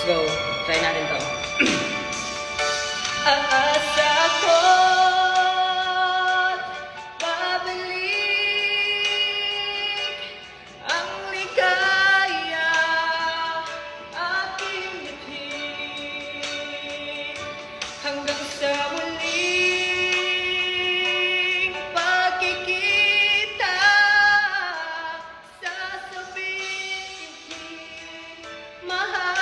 go. Try natin to. Aasa ko't babalik ang ligaya aking ibig hanggang sa muling pagkikita. Sasabing hindi mahal